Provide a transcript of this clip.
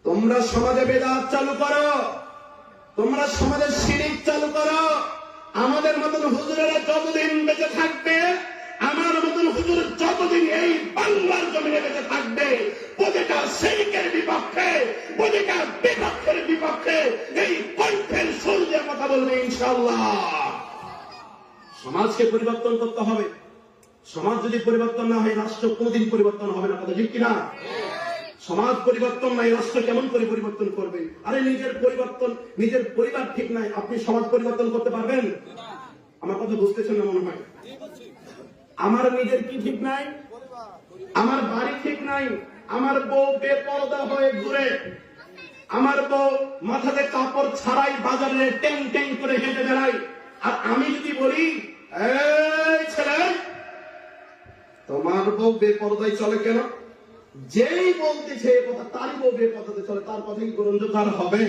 তোমরা সমাজে বেদাত চালু করো, তোমরা সমাজে শিরিক চালু করো। আমাদের মতন হুজুরেরা যতদিন বেঁচে থাকবে, আমার মতন হুজুর যতদিন এই বাংলার জমিনে বেঁচে থাকবে, প্রতিটা শিরিকের বিপক্ষে, প্রতিটা বিপক্ষের বিপক্ষে এই কণ্ঠের সুর দিয়ে কথা বলবে ইনশাআল্লাহ। সমাজকে পরিবর্তন করতে হবে। সমাজ যদি পরিবর্তন না হয়, রাষ্ট্র কোনদিন পরিবর্তন হবে না। কথা ঠিক কিনা? সমাজ পরিবর্তন নাই, রাষ্ট্র কেমন করে পরিবর্তন করবে? আরে নিজের পরিবর্তন, নিজের পরিবার ঠিক নাই, আপনি সমাজ পরিবর্তন করতে পারবেন? আমার কথা বুঝতেছেন না মনে হয়। আমার নিজের কি ঠিক নাই? আমার বাড়ি ঠিক নাই, আমার বউ বেপরদা হয়ে ঘুরে, আমার বউ মাথাতে কাপড় ছাড়াই বাজারে টেং টেং করে হেঁটে বেড়াই। আর আমি যদি বলি, এই ছেলে, তোমার বউ বেপরদায় চলে কেন? যেই বলতেছে কথা, তারই বউ বেপরদাতে চলে, তার কথা কি গ্রহণযোগ্য হবে?